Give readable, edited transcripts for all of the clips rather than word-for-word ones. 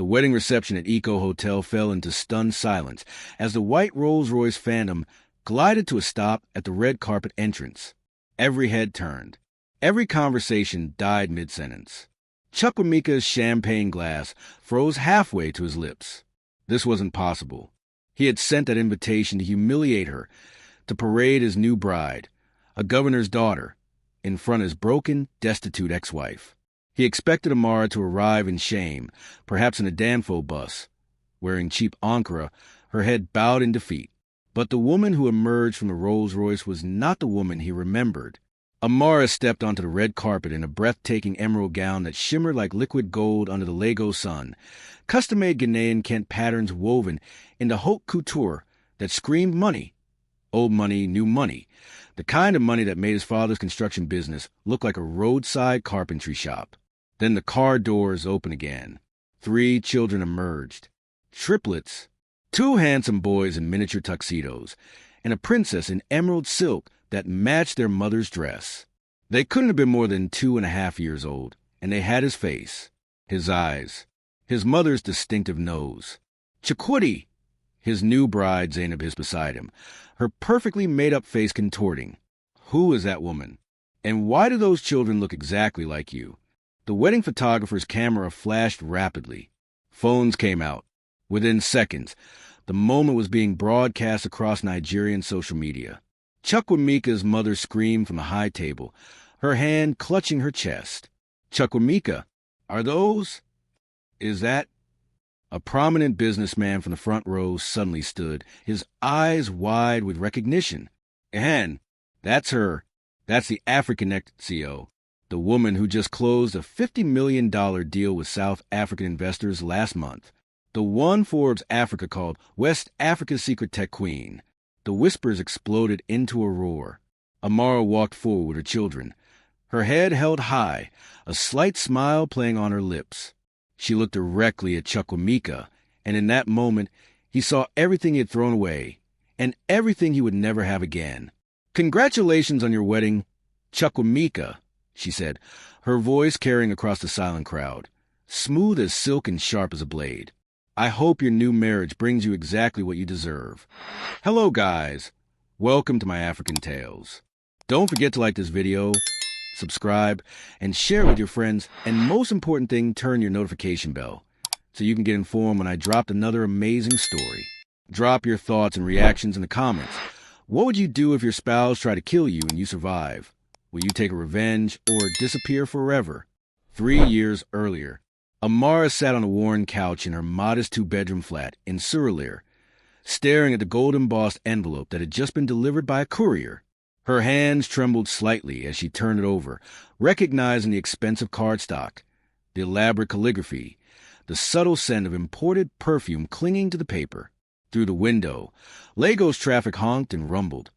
The wedding reception at Eco Hotel fell into stunned silence as the white Rolls-Royce Phantom glided to a stop at the red carpet entrance. Every head turned. Every conversation died mid-sentence. Chukwuemeka's champagne glass froze halfway to his lips. This wasn't possible. He had sent that invitation to humiliate her, to parade his new bride, a governor's daughter, in front of his broken, destitute ex-wife. He expected Amara to arrive in shame, perhaps in a Danfo bus, wearing cheap Ankara, her head bowed in defeat. But the woman who emerged from the Rolls-Royce was not the woman he remembered. Amara stepped onto the red carpet in a breathtaking emerald gown that shimmered like liquid gold under the Lagos sun, custom-made Ghanaian Kent patterns woven into haute couture that screamed money. Old money, new money. The kind of money that made his father's construction business look like a roadside carpentry shop. Then the car doors opened again. 3 children emerged. Triplets. 2 handsome boys in miniature tuxedos, and a princess in emerald silk that matched their mother's dress. They couldn't have been more than 2.5 years old, and they had his face, his eyes, his mother's distinctive nose. Chikwudi! His new bride, Zainab, is beside him, her perfectly made-up face contorting. Who is that woman? And why do those children look exactly like you? The wedding photographer's camera flashed rapidly. Phones came out. Within seconds, the moment was being broadcast across Nigerian social media. Chukwuemeka's mother screamed from the high table, her hand clutching her chest. Chukwuemeka, are those? Is that? A prominent businessman from the front row suddenly stood, his eyes wide with recognition. And that's her. That's the Africantales CEO, the woman who just closed a $50 million deal with South African investors last month. The one Forbes Africa called West Africa's secret tech queen. The whispers exploded into a roar. Amara walked forward with her children, her head held high, a slight smile playing on her lips. She looked directly at Chukwuemeka, and in that moment, he saw everything he had thrown away, and everything he would never have again. "Congratulations on your wedding, Chukwuemeka," she said, her voice carrying across the silent crowd, smooth as silk and sharp as a blade. "I hope your new marriage brings you exactly what you deserve." Hello, guys. Welcome to my African Tales. Don't forget to like this video, subscribe, and share with your friends, and most important thing, turn your notification bell so you can get informed when I drop another amazing story. Drop your thoughts and reactions in the comments. What would you do if your spouse tried to kill you and you survive? Will you take a revenge or disappear forever? 3 years earlier, Amara sat on a worn couch in her modest 2-bedroom flat in Surulere, staring at the gold-embossed envelope that had just been delivered by a courier. Her hands trembled slightly as she turned it over, recognizing the expensive cardstock, the elaborate calligraphy, the subtle scent of imported perfume clinging to the paper. Through the window, Lagos traffic honked and rumbled,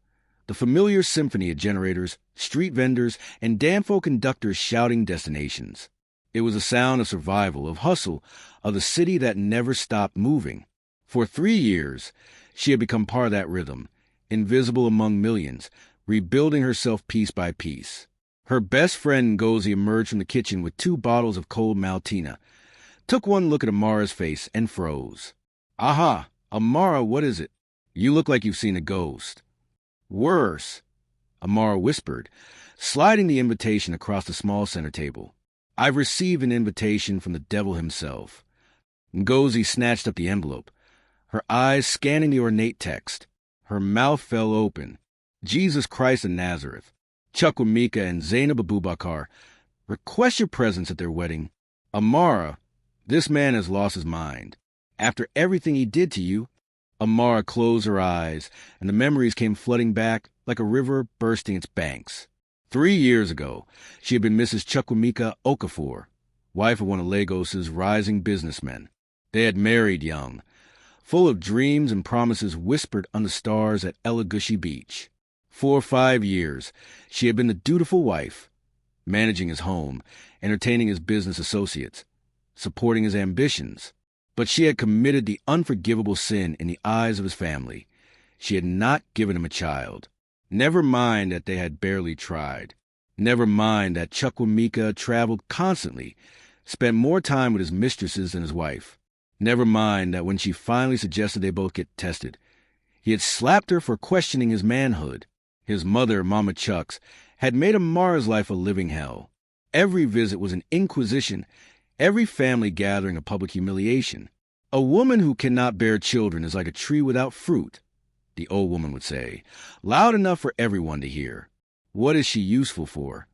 the familiar symphony of generators, street vendors, and Danfo conductors shouting destinations. It was a sound of survival, of hustle, of the city that never stopped moving. For 3 years, she had become part of that rhythm, invisible among millions, rebuilding herself piece by piece. Her best friend Ngozi emerged from the kitchen with 2 bottles of cold Maltina, took one look at Amara's face, and froze. "Aha, Amara, what is it? You look like you've seen a ghost." "Worse," Amara whispered, sliding the invitation across the small center table. "I've received an invitation from the devil himself." Ngozi snatched up the envelope, her eyes scanning the ornate text. Her mouth fell open. "Jesus Christ of Nazareth, Chukwuemeka and Zainab Abubakar, request your presence at their wedding. Amara, this man has lost his mind. After everything he did to you." Amara closed her eyes, and the memories came flooding back like a river bursting its banks. 3 years ago, she had been Mrs. Chukwuemeka Okafor, wife of one of Lagos's rising businessmen. They had married young, full of dreams and promises whispered under stars at Elagushi Beach. For 5 years, she had been the dutiful wife, managing his home, entertaining his business associates, supporting his ambitions. But she had committed the unforgivable sin in the eyes of his family. She had not given him a child. Never mind that they had barely tried. Never mind that Chukwuemeka traveled constantly, spent more time with his mistresses than his wife. Never mind that when she finally suggested they both get tested, he had slapped her for questioning his manhood. His mother, Mama Chucks, had made Amara's life a living hell. Every visit was an inquisition, every family gathering a public humiliation. A woman who cannot bear children is like a tree without fruit, the old woman would say, loud enough for everyone to hear. What is she useful for?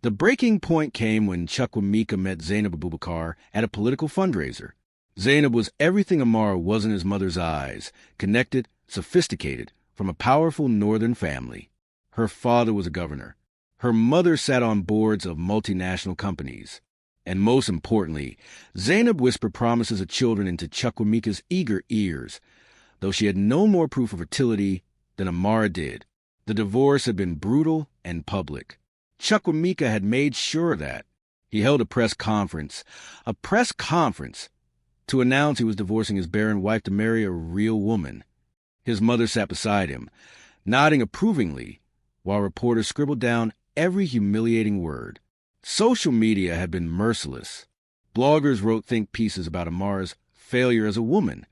The breaking point came when Chukwemeka met Zainab Abubakar at a political fundraiser. Zainab was everything Amara was in his mother's eyes, connected, sophisticated, from a powerful northern family. Her father was a governor. Her mother sat on boards of multinational companies. And most importantly, Zainab whispered promises of children into Chukwemeka's eager ears, though she had no more proof of fertility than Amara did. The divorce had been brutal and public. Chukwemeka had made sure of that. He held a press conference, to announce he was divorcing his barren wife to marry a real woman. His mother sat beside him, nodding approvingly, while reporters scribbled down every humiliating word. Social media had been merciless. Bloggers wrote think pieces about Amara's failure as a woman.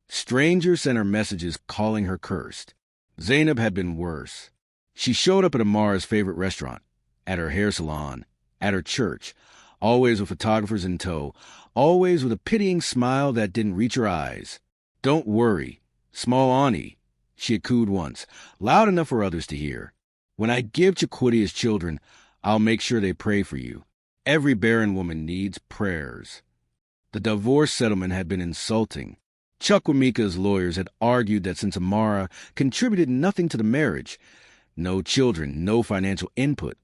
Strangers sent her messages calling her cursed. Zainab had been worse. She showed up at Amara's favorite restaurant, at her hair salon, at her church, always with photographers in tow, always with a pitying smile that didn't reach her eyes. "Don't worry, small auntie," she had cooed once, loud enough for others to hear. "When I give Chikwudi his children, I'll make sure they pray for you. Every barren woman needs prayers." The divorce settlement had been insulting. Chukwemeka's lawyers had argued that since Amara contributed nothing to the marriage, no children, no financial input,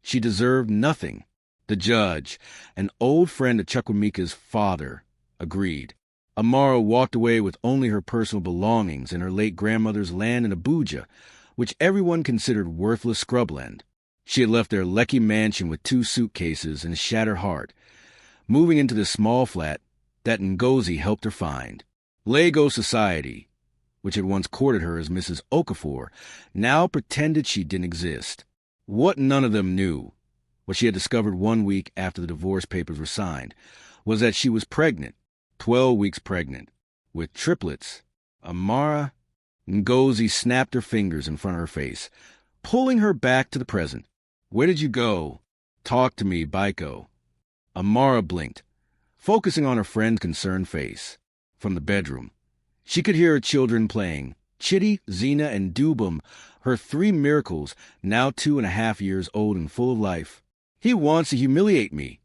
she deserved nothing. The judge, an old friend of Chukwemeka's father, agreed. Amara walked away with only her personal belongings and her late grandmother's land in Abuja, which everyone considered worthless scrubland. She had left their Lekki mansion with 2 suitcases and a shattered heart, moving into the small flat that Ngozi helped her find. Lagos society, which had once courted her as Mrs. Okafor, now pretended she didn't exist. What none of them knew, what she had discovered 1 week after the divorce papers were signed, was that she was pregnant, 12 weeks pregnant, with triplets. Amara. Ngozi snapped her fingers in front of her face, pulling her back to the present. "Where did you go? Talk to me, Baiko." Amara blinked, focusing on her friend's concerned face. From the bedroom, she could hear her children playing. Chitty, Zena, and Dubum, her 3 miracles, now 2.5 years old and full of life. "He wants to humiliate me,"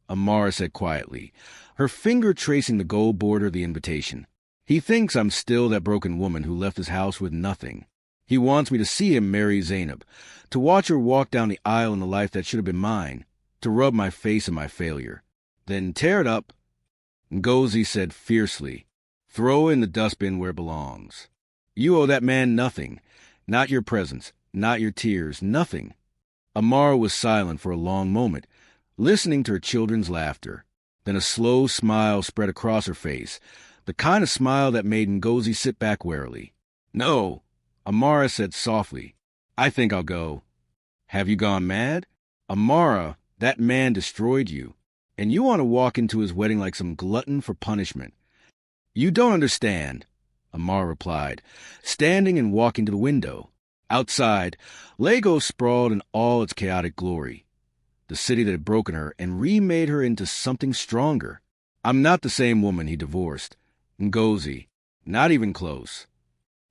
Amara said quietly, her finger tracing the gold border of the invitation. "He thinks I'm still that broken woman who left his house with nothing. He wants me to see him marry Zainab, to watch her walk down the aisle in the life that should have been mine, to rub my face in my failure. Then tear it up," Ngozi said fiercely. "Throw it in the dustbin where it belongs. You owe that man nothing, not your presence, not your tears, nothing." Amara was silent for a long moment, listening to her children's laughter. Then a slow smile spread across her face, the kind of smile that made Ngozi sit back warily. "No," Amara said softly. "I think I'll go." "Have you gone mad? Amara, that man destroyed you, and you want to walk into his wedding like some glutton for punishment." "You don't understand," Amara replied, standing and walking to the window. Outside, Lagos sprawled in all its chaotic glory. The city that had broken her and remade her into something stronger. "I'm not the same woman he divorced. Ngozi, not even close."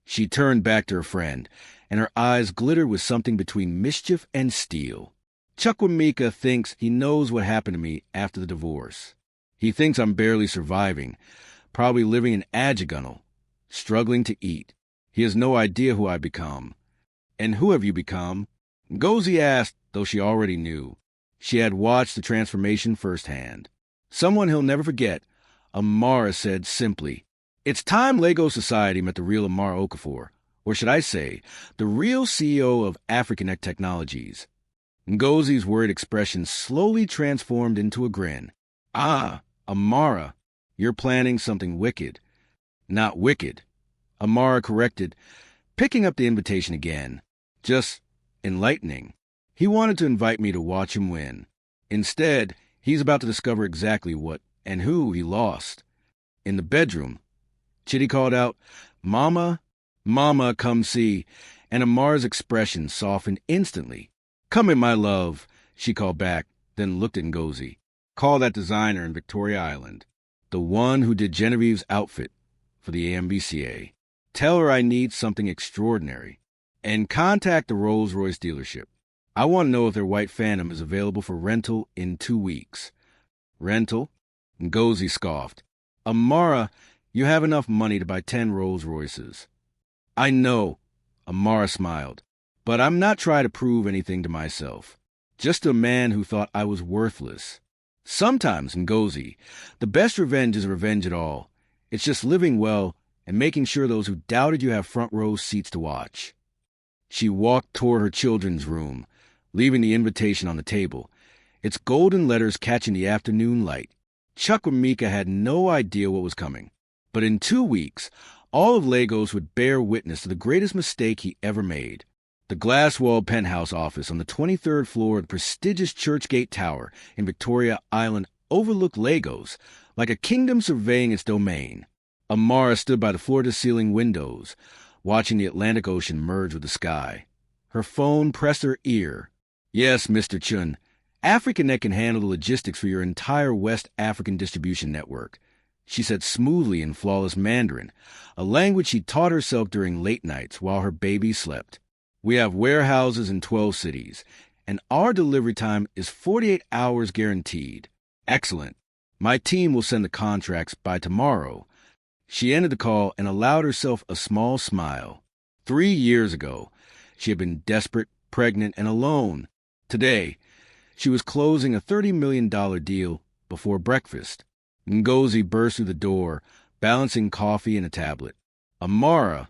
She turned back to her friend, and her eyes glittered with something between mischief and steel. "Chukwemeka thinks he knows what happened to me after the divorce. He thinks I'm barely surviving, probably living in Ajigunal, struggling to eat. He has no idea who I've become." "And who have you become?" Ngozi asked, though she already knew. She had watched the transformation firsthand. "Someone he'll never forget," Amara said simply. "It's time Lagos society met the real Amara Okafor, or should I say, the real CEO of Africanate Technologies." Ngozi's worried expression slowly transformed into a grin. "Ah, Amara, you're planning something wicked." "Not wicked," Amara corrected, picking up the invitation again. "Just enlightening. He wanted to invite me to watch him win. Instead, he's about to discover exactly what and who he lost." In the bedroom, Chitty called out, "Mama, Mama, come see," and Amara's expression softened instantly. "Come in, my love," she called back, then looked at Ngozi. "Call that designer in Victoria Island, the one who did Genevieve's outfit for the AMVCA. Tell her I need something extraordinary. And contact the Rolls-Royce dealership. I want to know if their white Phantom is available for rental in 2 weeks." "Rental?" Ngozi scoffed. "Amara, you have enough money to buy 10 Rolls-Royces." "I know," Amara smiled, "but I'm not trying to prove anything to myself. Just a man who thought I was worthless. Sometimes, Ngozi, the best revenge is revenge at all. It's just living well and making sure those who doubted you have front row seats to watch." She walked toward her children's room, leaving the invitation on the table, its golden letters catching the afternoon light. Chukwuemeka had no idea what was coming, but in 2 weeks, all of Lagos would bear witness to the greatest mistake he ever made. The glass-walled penthouse office on the 23rd floor of the prestigious Churchgate Tower in Victoria Island overlooked Lagos like a kingdom surveying its domain. Amara stood by the floor-to-ceiling windows, watching the Atlantic Ocean merge with the sky. Her phone pressed her ear. "Yes, Mr. Chun. Africanet can handle the logistics for your entire West African distribution network," she said smoothly in flawless Mandarin, a language she taught herself during late nights while her baby slept. "We have warehouses in 12 cities, and our delivery time is 48 hours guaranteed." "Excellent. My team will send the contracts by tomorrow." She ended the call and allowed herself a small smile. 3 years ago, she had been desperate, pregnant, and alone. Today, she was closing a $30 million deal before breakfast. Ngozi burst through the door, balancing coffee and a tablet. "Amara,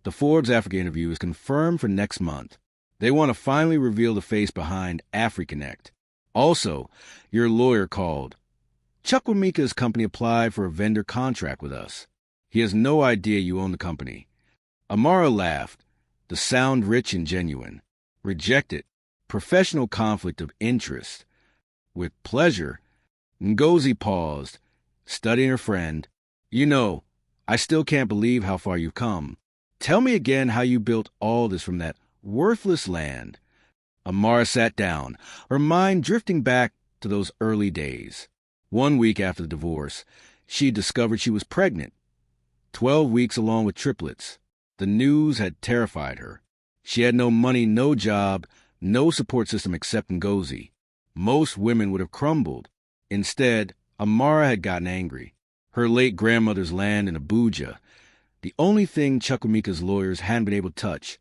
the Forbes Africa interview is confirmed for next month. They want to finally reveal the face behind AfriConnect. Also, your lawyer called. Chukwuemeka's company applied for a vendor contract with us. He has no idea you own the company." Amara laughed, the sound rich and genuine. "Rejected. Professional conflict of interest." "With pleasure." Ngozi paused, studying her friend. "You know, I still can't believe how far you've come. Tell me again how you built all this from that worthless land." Amara sat down, her mind drifting back to those early days. 1 week after the divorce, she discovered she was pregnant. 12 weeks along with triplets. The news had terrified her. She had no money, no job, no support system except Ngozi. Most women would have crumbled. Instead, Amara had gotten angry. Her late grandmother's land in Abuja, the only thing Chukwuemeka's lawyers hadn't been able to touch,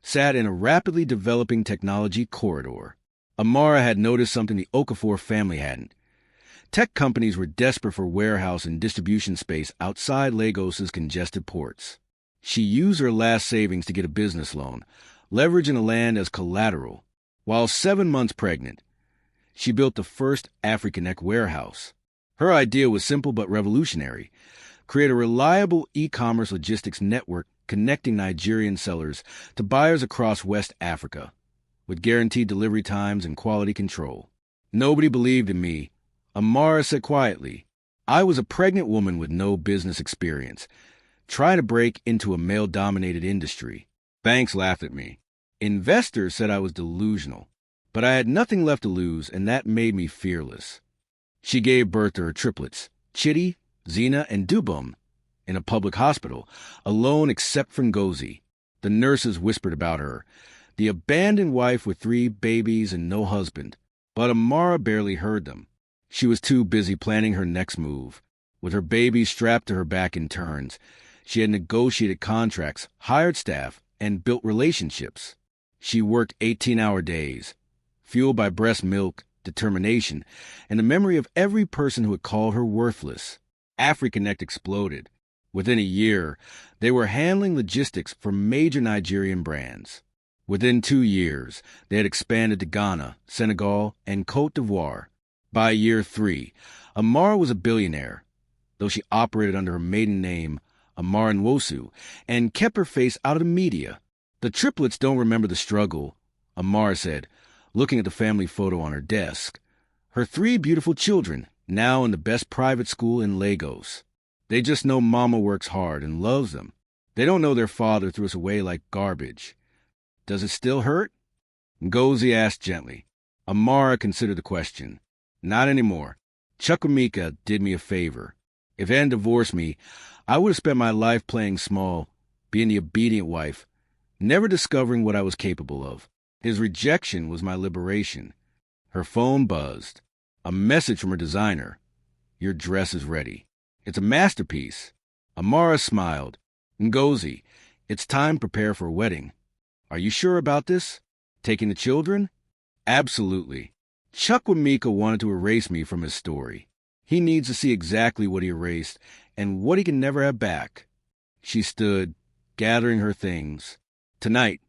sat in a rapidly developing technology corridor. Amara had noticed something the Okafor family hadn't. Tech companies were desperate for warehouse and distribution space outside Lagos's congested ports. She used her last savings to get a business loan, leveraging the land as collateral. While 7 months pregnant, she built the first AfriConnect warehouse. Her idea was simple but revolutionary: create a reliable e-commerce logistics network connecting Nigerian sellers to buyers across West Africa, with guaranteed delivery times and quality control. "Nobody believed in me," Amara said quietly. "I was a pregnant woman with no business experience, trying to break into a male-dominated industry. Banks laughed at me. Investors said I was delusional. But I had nothing left to lose, and that made me fearless." She gave birth to her triplets, Chitty, Zena, and Dubum, in a public hospital, alone except for Ngozi. The nurses whispered about her, the abandoned wife with 3 babies and no husband. But Amara barely heard them. She was too busy planning her next move. With her babies strapped to her back in turns, she had negotiated contracts, hired staff, and built relationships. She worked 18-hour days, fueled by breast milk, determination, and the memory of every person who had called her worthless. AfriConnect exploded. Within a year, they were handling logistics for major Nigerian brands. Within 2 years, they had expanded to Ghana, Senegal, and Côte d'Ivoire. By year 3, Amara was a billionaire, though she operated under her maiden name, Amara Nwosu, and kept her face out of the media. "The triplets don't remember the struggle," Amara said, looking at the family photo on her desk. Her 3 beautiful children, now in the best private school in Lagos. They just know Mama works hard and loves them. They don't know their father threw us away like garbage. Does it still hurt? Ngozi asked gently. Amara considered the question. Not anymore. Chukwuemeka did me a favor. If Ann divorced me, I would have spent my life playing small, being the obedient wife, never discovering what I was capable of. His rejection was my liberation. Her phone buzzed. A message from her designer. Your dress is ready. It's a masterpiece. Amara smiled. Ngozi, it's time to prepare for a wedding. Are you sure about this? Taking the children? Absolutely. Chukwuemeka wanted to erase me from his story. He needs to see exactly what he erased and what he can never have back. She stood, gathering her things. Tonight,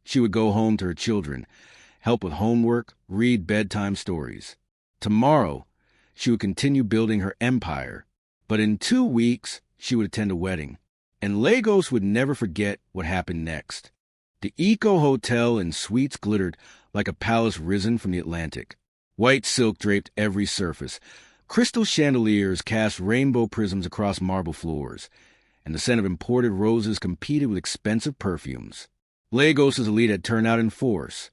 she would go home to her children, help with homework, read bedtime stories. Tomorrow, she would continue building her empire. But in 2 weeks, she would attend a wedding. And Lagos would never forget what happened next. The Eco Hotel and suites glittered like a palace risen from the Atlantic. White silk draped every surface. Crystal chandeliers cast rainbow prisms across marble floors, and the scent of imported roses competed with expensive perfumes. Lagos's elite had turned out in force.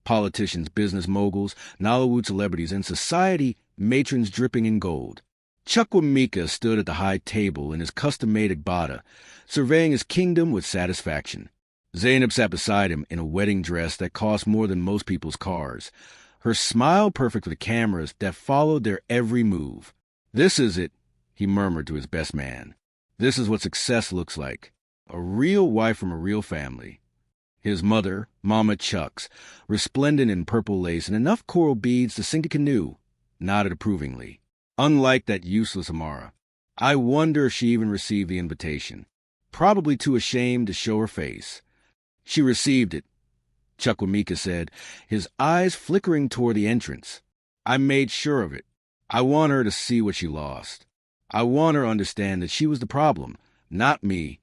Politicians, business moguls, Nollywood celebrities, and society matrons dripping in gold. Chukwuemeka stood at the high table in his custom-made agbada, surveying his kingdom with satisfaction. Zainab sat beside him in a wedding dress that cost more than most people's cars, her smile perfect with the cameras that followed their every move. This is it, he murmured to his best man. This is what success looks like. A real wife from a real family. His mother, Mama Chucks, resplendent in purple lace and enough coral beads to sink a canoe, nodded approvingly. Unlike that useless Amara. I wonder if she even received the invitation. Probably too ashamed to show her face. She received it, Chukwuemeka said, his eyes flickering toward the entrance. I made sure of it. I want her to see what she lost. I want her to understand that she was the problem, not me.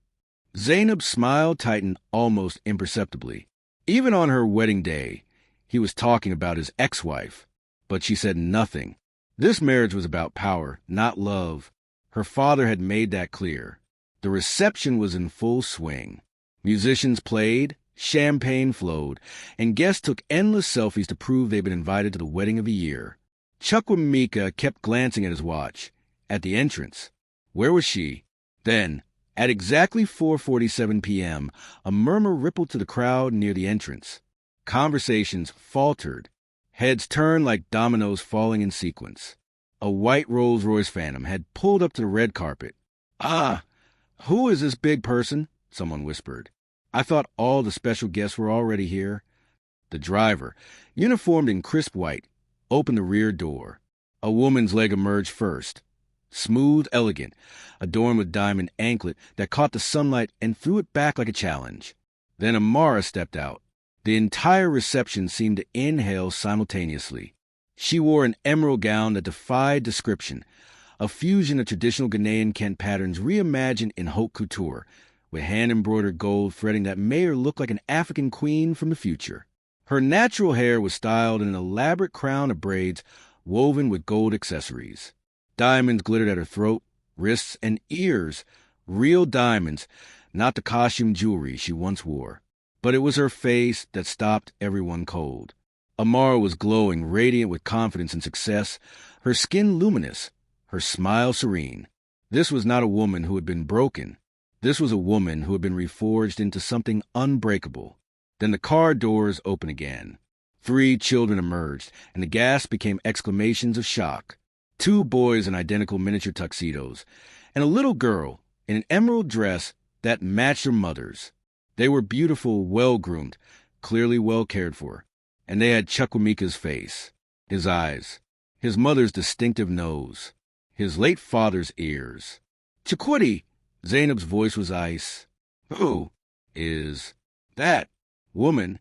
Zainab's smile tightened almost imperceptibly. Even on her wedding day, he was talking about his ex-wife, but she said nothing. This marriage was about power, not love. Her father had made that clear. The reception was in full swing. Musicians played, champagne flowed, and guests took endless selfies to prove they'd been invited to the wedding of the year. Chukwuemeka kept glancing at his watch. At the entrance. Where was she? Then, at exactly 4:47 p.m., a murmur rippled to the crowd near the entrance. Conversations faltered. Heads turned like dominoes falling in sequence. A white Rolls-Royce Phantom had pulled up to the red carpet. Ah, who is this big person? Someone whispered. I thought all the special guests were already here. The driver, uniformed in crisp white, opened the rear door. A woman's leg emerged first. Smooth, elegant, adorned with diamond anklet that caught the sunlight and threw it back like a challenge. Then Amara stepped out. The entire reception seemed to inhale simultaneously. She wore an emerald gown that defied description, a fusion of traditional Ghanaian Kent patterns reimagined in haute couture, with hand-embroidered gold threading that made her look like an African queen from the future. Her natural hair was styled in an elaborate crown of braids woven with gold accessories. Diamonds glittered at her throat, wrists, and ears. Real diamonds, not the costume jewelry she once wore. But it was her face that stopped everyone cold. Amara was glowing, radiant with confidence and success, her skin luminous, her smile serene. This was not a woman who had been broken. This was a woman who had been reforged into something unbreakable. Then the car doors opened again. 3 children emerged, and the gasps became exclamations of shock. 2 boys in identical miniature tuxedos, and a little girl in an emerald dress that matched her mother's. They were beautiful, well-groomed, clearly well cared for, and they had Chukwuemeka's face, his eyes, his mother's distinctive nose, his late father's ears. Chukwudi! Zainab's voice was ice. Who is that woman?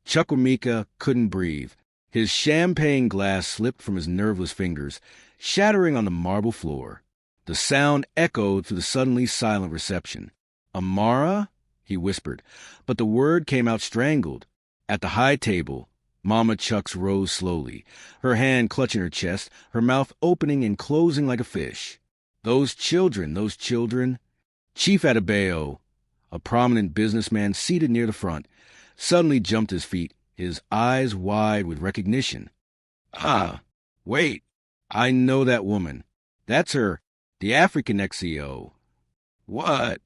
Chukwuemeka couldn't breathe. His champagne glass slipped from his nerveless fingers, shattering on the marble floor. The sound echoed through the suddenly silent reception. Amara? He whispered, but the word came out strangled. At the high table, Mama Chucks rose slowly, her hand clutching her chest, her mouth opening and closing like a fish. Those children. Chief Adebayo, a prominent businessman seated near the front, suddenly jumped to his feet, his eyes wide with recognition. Ah, wait, I know that woman. That's her, the African ex-CEO. What?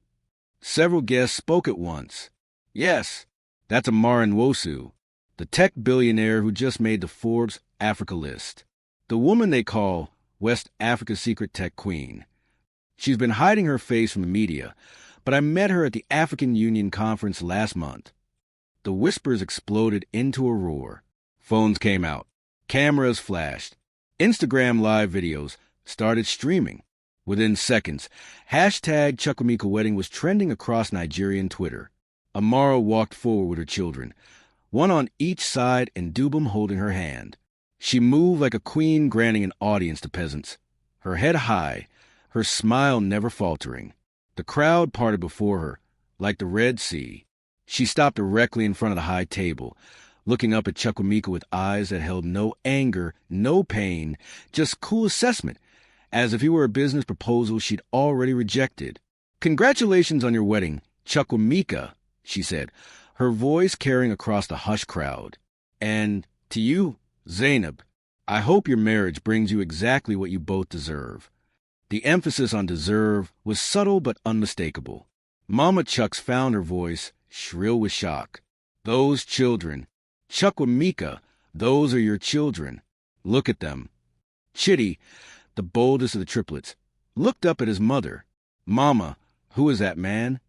Several guests spoke at once. Yes, that's Amara Nwosu, the tech billionaire who just made the Forbes Africa list. The woman they call West Africa's secret tech queen. She's been hiding her face from the media, but I met her at the African Union conference last month. The whispers exploded into a roar. Phones came out. Cameras flashed. Instagram live videos started streaming. Within seconds, hashtag Chukwuemeka Wedding was trending across Nigerian Twitter. Amara walked forward with her children, one on each side and Dubum holding her hand. She moved like a queen granting an audience to peasants, her head high, her smile never faltering. The crowd parted before her, like the Red Sea. She stopped directly in front of the high table, looking up at Chukwuemeka with eyes that held no anger, no pain, just cool assessment, as if he were a business proposal she'd already rejected. "Congratulations on your wedding, Chukwuemeka," she said, her voice carrying across the hushed crowd. "And to you, Zainab, I hope your marriage brings you exactly what you both deserve." The emphasis on deserve was subtle but unmistakable. Mama Chucks found her voice shrill with shock. "Those children. Chukwuemeka, those are your children. Look at them." Chitty, the boldest of the triplets, looked up at his mother. "Mama, who is that man?"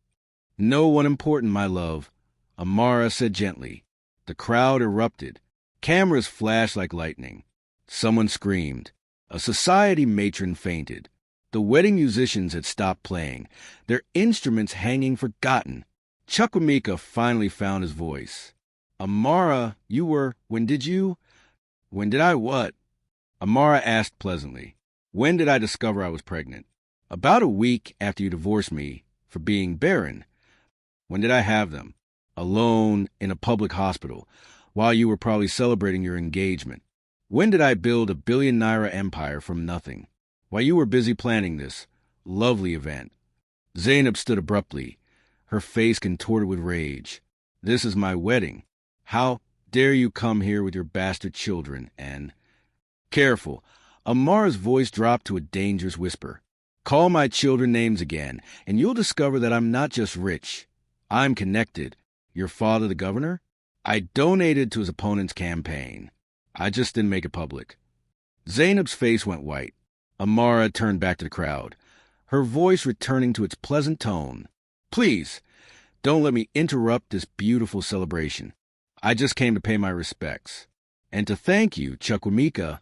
"No one important, my love," Amara said gently. The crowd erupted. Cameras flashed like lightning. Someone screamed. A society matron fainted. The wedding musicians had stopped playing, their instruments hanging forgotten. Chukwuemeka finally found his voice. "Amara, when did I what?" Amara asked pleasantly. "When did I discover I was pregnant?" "About a week after you divorced me for being barren." "When did I have them?" "Alone in a public hospital, while you were probably celebrating your engagement." "When did I build a billion-naira empire from nothing?" "While you were busy planning this lovely event." Zainab stood abruptly, her face contorted with rage. "This is my wedding. How dare you come here with your bastard children and—" "Careful." Amara's voice dropped to a dangerous whisper. "Call my children names again, and you'll discover that I'm not just rich. I'm connected. Your father, the governor? I donated to his opponent's campaign. I just didn't make it public." Zainab's face went white. Amara turned back to the crowd, her voice returning to its pleasant tone. "Please, don't let me interrupt this beautiful celebration. I just came to pay my respects. And to thank you, Chukwuemeka."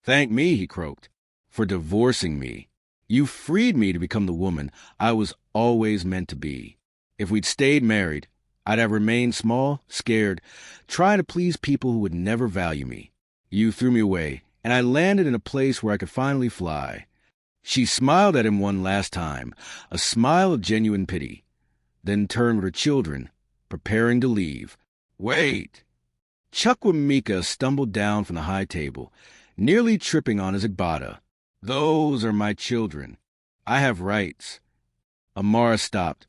"Thank me," he croaked, "for divorcing me. You freed me to become the woman I was always meant to be. If we'd stayed married, I'd have remained small, scared, trying to please people who would never value me. You threw me away, and I landed in a place where I could finally fly." She smiled at him one last time, a smile of genuine pity, then turned with her children, preparing to leave. "Wait!" Chukwuemeka stumbled down from the high table, nearly tripping on his agbada. "Those are my children. I have rights." Amara stopped,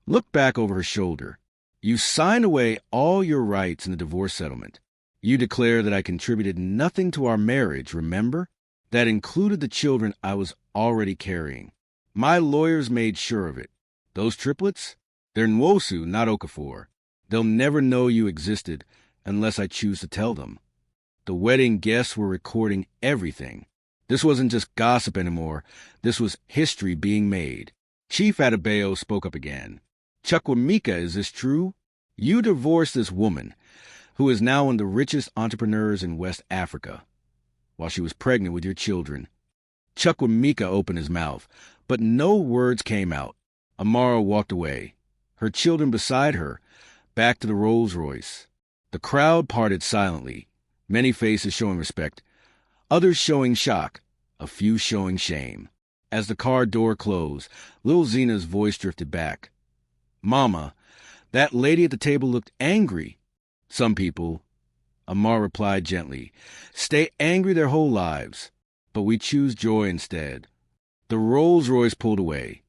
looked back over her shoulder. "You signed away all your rights in the divorce settlement. You declared that I contributed nothing to our marriage, remember? That included the children I was already carrying. My lawyers made sure of it. Those triplets? They're Nwosu, not Okafor. They'll never know you existed unless I choose to tell them." The wedding guests were recording everything. This wasn't just gossip anymore. This was history being made. Chief Adebayo spoke up again. "Chukwuemeka, is this true? You divorced this woman, who is now one of the richest entrepreneurs in West Africa, while she was pregnant with your children." Chukwuemeka opened his mouth, but no words came out. Amara walked away, her children beside her, back to the Rolls-Royce. The crowd parted silently, many faces showing respect, others showing shock, a few showing shame. As the car door closed, little Zena's voice drifted back. "Mama, that lady at the table looked angry." "Some people," Amar replied gently, "stay angry their whole lives, but we choose joy instead." The Rolls-Royce pulled away,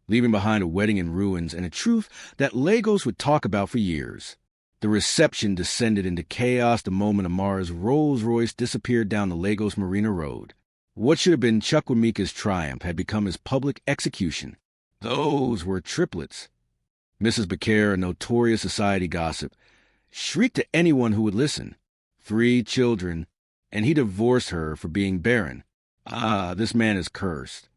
leaving behind a wedding in ruins and a truth that Lagos would talk about for years. The reception descended into chaos the moment Amara's Rolls-Royce disappeared down the Lagos Marina Road. What should have been Chukwuemeka's triumph had become his public execution. Those were triplets. Mrs. Becker, a notorious society gossip, shrieked to anyone who would listen. 3 children, and he divorced her for being barren. Ah, this man is cursed.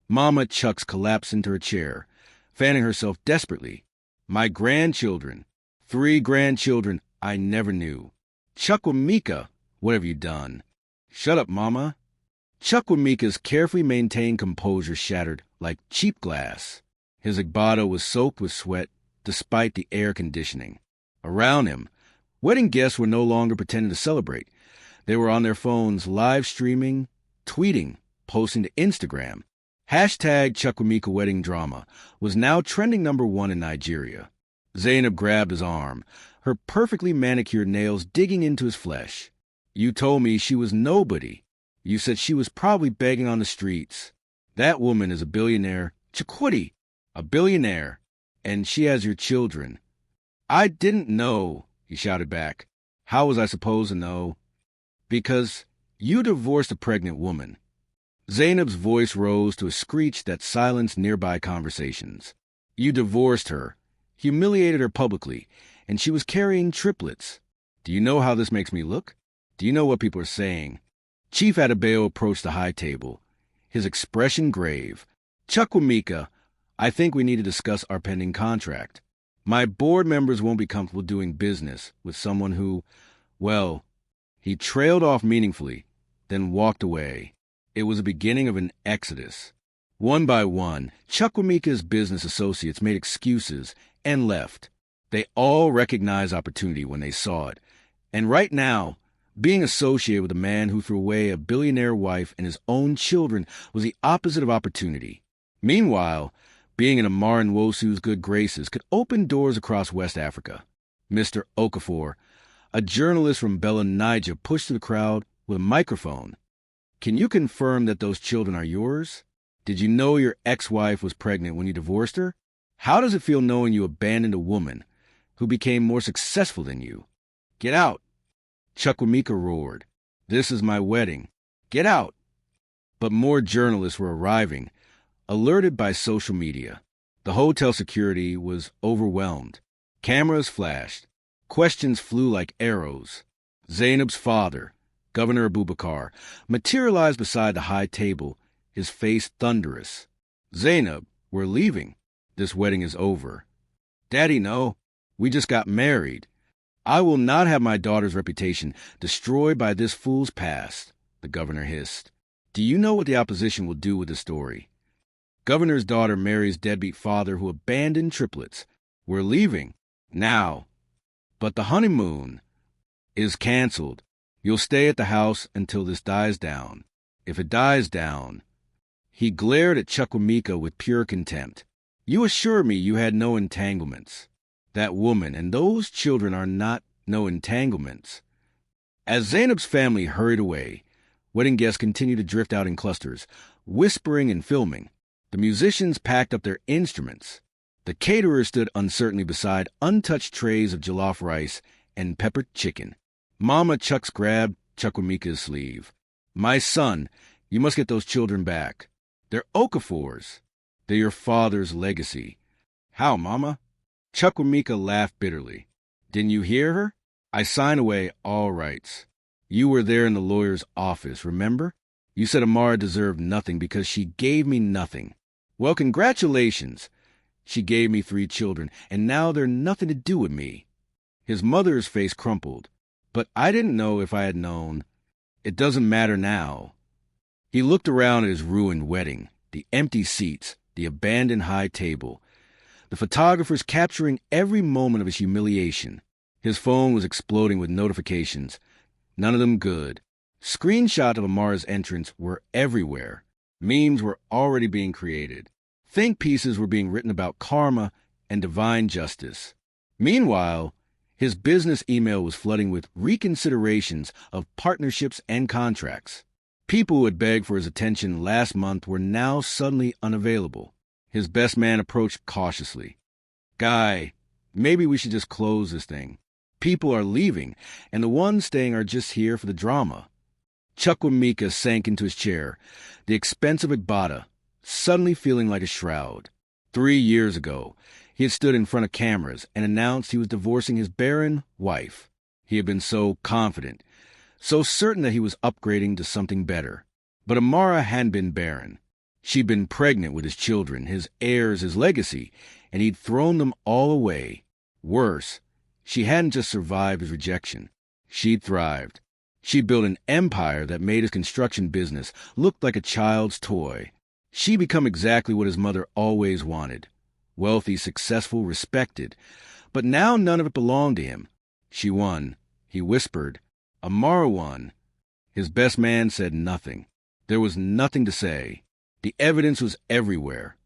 Mama Chucks collapsed into her chair, fanning herself desperately. My grandchildren. 3 grandchildren I never knew. Chukwuemeka, what have you done? Shut up, Mama. Chukwuemeka's carefully maintained composure shattered like cheap glass. His agbada was soaked with sweat despite the air conditioning. Around him, wedding guests were no longer pretending to celebrate. They were on their phones live streaming, tweeting, posting to Instagram. Hashtag Chukwuemeka wedding drama was now trending #1 in Nigeria. Zainab grabbed his arm, her perfectly manicured nails digging into his flesh. You told me she was nobody. You said she was probably begging on the streets. That woman is a billionaire. Chikwudi, a billionaire. And she has your children. I didn't know, he shouted back. How was I supposed to know? Because you divorced a pregnant woman. Zainab's voice rose to a screech that silenced nearby conversations. You divorced her, humiliated her publicly, and she was carrying triplets. Do you know how this makes me look? Do you know what people are saying? Chief Adebayo approached the high table, his expression grave. Chukwuemeka, I think we need to discuss our pending contract. My board members won't be comfortable doing business with someone who, well, he trailed off meaningfully, then walked away. It was the beginning of an exodus. One by one, Chukwuemeka's business associates made excuses and left. They all recognized opportunity when they saw it. And right now, being associated with a man who threw away a billionaire wife and his own children was the opposite of opportunity. Meanwhile, being in Amar Nwosu's good graces could open doors across West Africa. Mr. Okafor, a journalist from Bella Niger, pushed through the crowd with a microphone. Can you confirm that those children are yours? Did you know your ex-wife was pregnant when you divorced her? How does it feel knowing you abandoned a woman who became more successful than you? Get out! Chukwuemeka roared. This is my wedding. Get out! But more journalists were arriving, alerted by social media. The hotel security was overwhelmed. Cameras flashed. Questions flew like arrows. Zainab's father, Governor Abubakar, materialized beside the high table, his face thunderous. Zainab, we're leaving. This wedding is over. Daddy, no. We just got married. I will not have my daughter's reputation destroyed by this fool's past, the governor hissed. Do you know what the opposition will do with the story? Governor's daughter marries deadbeat father who abandoned triplets. We're leaving. Now. But the honeymoon is canceled. You'll stay at the house until this dies down. If it dies down. He glared at Chukwuemeka with pure contempt. You assure me you had no entanglements. That woman and those children are not no entanglements. As Zainab's family hurried away, wedding guests continued to drift out in clusters, whispering and filming. The musicians packed up their instruments. The caterers stood uncertainly beside untouched trays of jollof rice and peppered chicken. Mama Chucks grabbed Chukwuemeka's sleeve. My son, you must get those children back. They're Okafor's. They're your father's legacy. How, Mama? Chukwuemeka laughed bitterly. Didn't you hear her? I signed away all rights. You were there in the lawyer's office, remember? You said Amara deserved nothing because she gave me nothing. Well, congratulations. She gave me 3 children, and now they're nothing to do with me. His mother's face crumpled. But I didn't know if I had known. It doesn't matter now. He looked around at his ruined wedding, the empty seats, the abandoned high table, the photographers capturing every moment of his humiliation. His phone was exploding with notifications, none of them good. Screenshots of Amara's entrance were everywhere. Memes were already being created. Think pieces were being written about karma and divine justice. Meanwhile, his business email was flooding with reconsiderations of partnerships and contracts. People who had begged for his attention last month were now suddenly unavailable. His best man approached cautiously. "Guy, maybe we should just close this thing. People are leaving, and the ones staying are just here for the drama." Chukwuemeka sank into his chair, the expensive Igbata, suddenly feeling like a shroud. 3 years ago, he had stood in front of cameras and announced he was divorcing his barren wife. He had been so confident, so certain that he was upgrading to something better. But Amara hadn't been barren. She'd been pregnant with his children, his heirs, his legacy, and he'd thrown them all away. Worse, she hadn't just survived his rejection. She'd thrived. She'd built an empire that made his construction business look like a child's toy. She'd become exactly what his mother always wanted. Wealthy, successful, respected. But now none of it belonged to him. She won. He whispered. Amara won. His best man said nothing. There was nothing to say. The evidence was everywhere.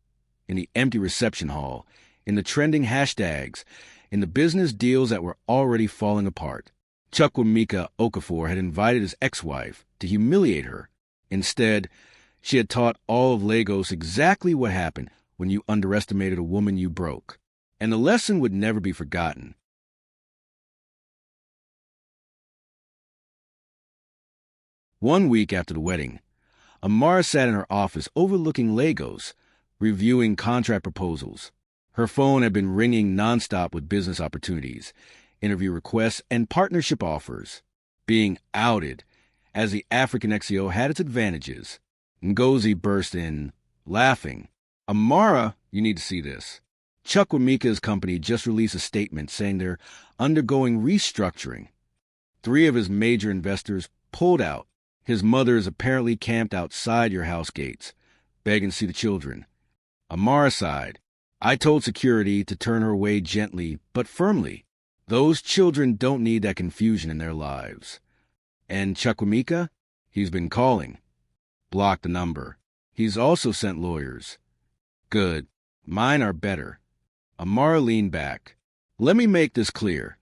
In the empty reception hall, in the trending hashtags, in the business deals that were already falling apart. Chukwuemeka Okafor had invited his ex-wife to humiliate her. Instead, she had taught all of Lagos exactly what happened when you underestimated a woman you broke. And the lesson would never be forgotten. One week after the wedding, Amara sat in her office overlooking Lagos, reviewing contract proposals. Her phone had been ringing nonstop with business opportunities, interview requests, and partnership offers. Being outed as the African XEO had its advantages. Ngozi burst in, laughing. "Amara, you need to see this. Chukwuemeka's company just released a statement saying they're undergoing restructuring. 3 of his major investors pulled out. His mother is apparently camped outside your house gates, begging to see the children." Amara sighed. "I told security to turn her away gently but firmly. Those children don't need that confusion in their lives." "And Chukwuemeka? He's been calling." "Block the number. He's also sent lawyers." "Good. Mine are better." Amara leaned back. "Let me make this clear.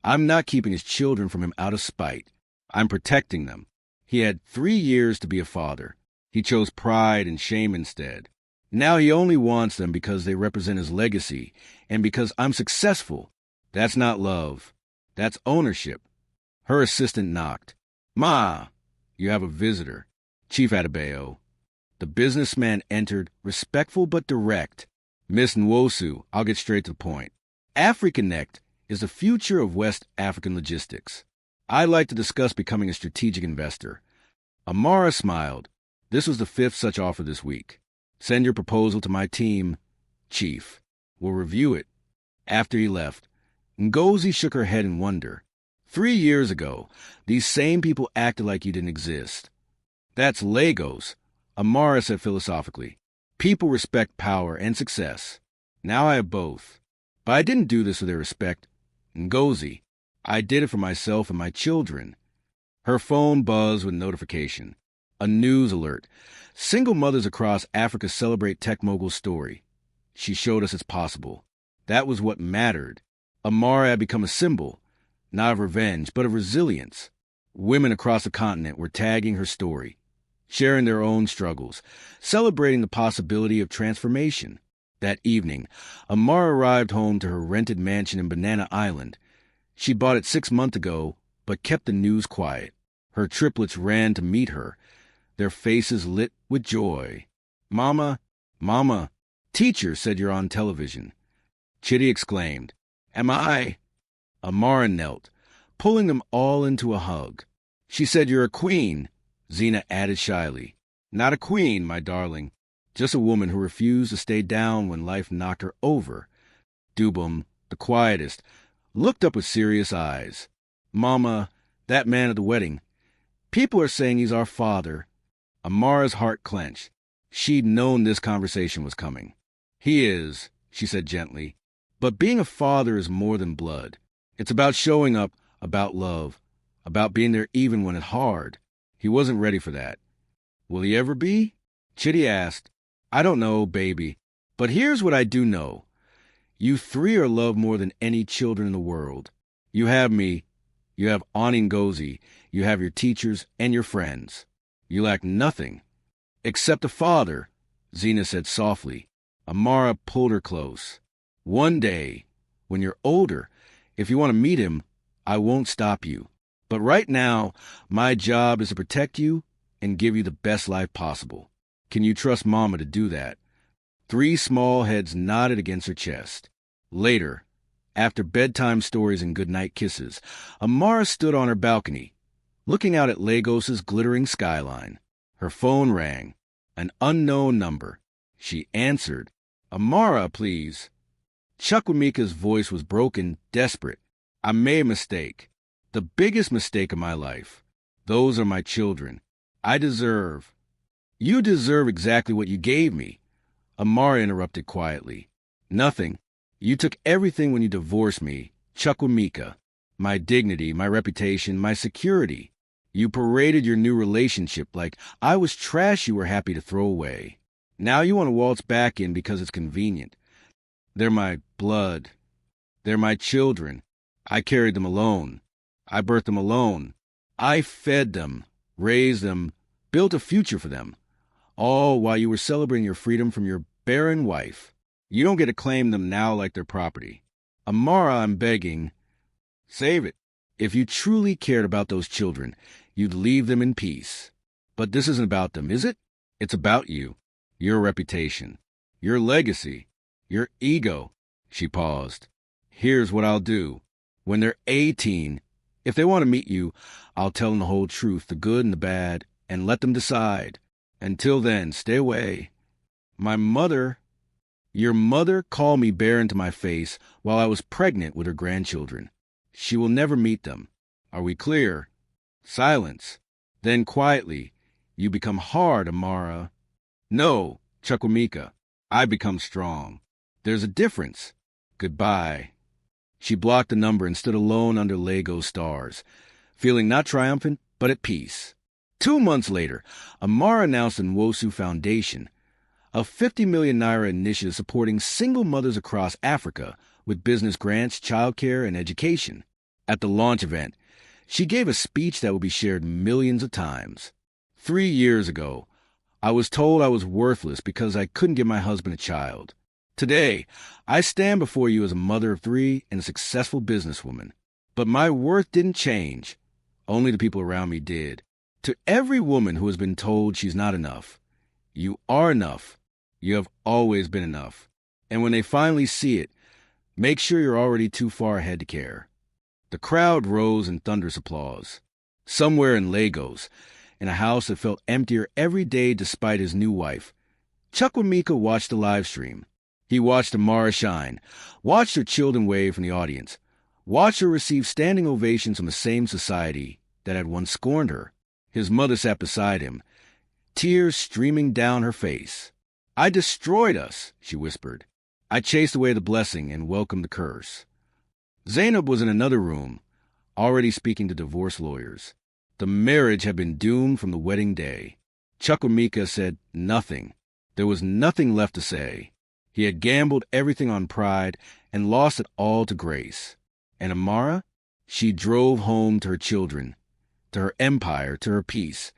I'm not keeping his children from him out of spite. I'm protecting them. He had 3 years to be a father. He chose pride and shame instead. Now he only wants them because they represent his legacy and because I'm successful. That's not love. That's ownership." Her assistant knocked. "Ma, you have a visitor. Chief Adebayo." The businessman entered, respectful but direct. "Miss Nwosu, I'll get straight to the point. Africonnect is the future of West African logistics. I'd like to discuss becoming a strategic investor." Amara smiled. This was the 5th such offer this week. "Send your proposal to my team, Chief. We'll review it." After he left, Ngozi shook her head in wonder. 3 years ago, these same people acted like you didn't exist. "That's Lagos," Amara said philosophically. "People respect power and success. Now I have both. But I didn't do this for their respect. Ngozi, I did it for myself and my children." Her phone buzzed with notification. A news alert. Single mothers across Africa celebrate tech mogul's story. She showed us it's possible. That was what mattered. Amara had become a symbol, not of revenge, but of resilience. Women across the continent were tagging her story, sharing their own struggles, celebrating the possibility of transformation. That evening, Amara arrived home to her rented mansion in Banana Island. She bought it 6 months ago, but kept the news quiet. Her triplets ran to meet her, their faces lit with joy. "Mama, Mama, teacher said you're on television." Chitty exclaimed, "Am I?" Amara knelt, pulling them all into a hug. "She said you're a queen," Zena added shyly. "Not a queen, my darling. Just a woman who refused to stay down when life knocked her over." Dubum, the quietest, looked up with serious eyes. "Mama, that man at the wedding. People are saying he's our father." Amara's heart clenched. She'd known this conversation was coming. "He is," she said gently. "But being a father is more than blood. It's about showing up, about love, about being there even when it's hard." He wasn't ready for that. "Will he ever be?" Chitty asked. "I don't know, baby. But here's what I do know. You 3 are loved more than any children in the world. You have me. You have Auntie Ngozi. You have your teachers and your friends." You lack nothing. Except a father, Xena said softly. Amara pulled her close. One day, when you're older, if you want to meet him, I won't stop you. But right now, my job is to protect you and give you the best life possible. Can you trust Mama to do that? 3 small heads nodded against her chest. Later, after bedtime stories and goodnight kisses, Amara stood on her balcony, looking out at Lagos's glittering skyline. Her phone rang. An unknown number. She answered. Amara, please. Chukwuemeka's voice was broken, desperate. I made a mistake. The biggest mistake of my life. Those are my children. You deserve exactly what you gave me. Amara interrupted quietly. Nothing. You took everything when you divorced me, Chukwuemeka. My dignity, my reputation, my security. You paraded your new relationship like I was trash you were happy to throw away. Now you want to waltz back in because it's convenient. They're my blood. They're my children. I carried them alone. I birthed them alone. I fed them, raised them, built a future for them. All while you were celebrating your freedom from your barren wife. You don't get to claim them now like they're property. Amara, I'm begging. Save it. If you truly cared about those children, you'd leave them in peace. But this isn't about them, is it? It's about you. Your reputation. Your legacy. Your ego. She paused. Here's what I'll do. When they're 18, if they want to meet you, I'll tell them the whole truth, the good and the bad, and let them decide. Until then, stay away. Your mother called me barren to my face while I was pregnant with her grandchildren. She will never meet them. Are we clear? Silence. Then quietly, you become hard, Amara. No, Chukwuemeka, I become strong. There's a difference. Goodbye. She blocked the number and stood alone under Lagos stars, feeling not triumphant, but at peace. 2 months later, Amara announced the Nwosu Foundation, a 50 million naira initiative supporting single mothers across Africa with business grants, childcare, and education. At the launch event, she gave a speech that would be shared millions of times. 3 years ago, I was told I was worthless because I couldn't give my husband a child. Today, I stand before you as a mother of 3 and a successful businesswoman. But my worth didn't change. Only the people around me did. To every woman who has been told she's not enough, you are enough. You have always been enough. And when they finally see it, make sure you're already too far ahead to care. The crowd rose in thunderous applause. Somewhere in Lagos, in a house that felt emptier every day despite his new wife, Chukwuemeka watched the live stream. He watched Amara shine, watched her children wave from the audience, watched her receive standing ovations from the same society that had once scorned her. His mother sat beside him, tears streaming down her face. I destroyed us, she whispered. I chased away the blessing and welcomed the curse. Zainab was in another room, already speaking to divorce lawyers. The marriage had been doomed from the wedding day. Chukwuemeka said nothing. There was nothing left to say. He had gambled everything on pride and lost it all to grace. And Amara? She drove home to her children, to her empire, to her peace.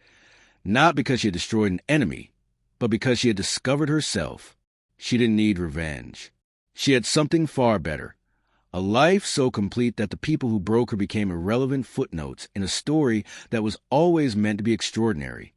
Not because she had destroyed an enemy, but because she had discovered herself. She didn't need revenge. She had something far better. A life so complete that the people who broke her became irrelevant footnotes in a story that was always meant to be extraordinary.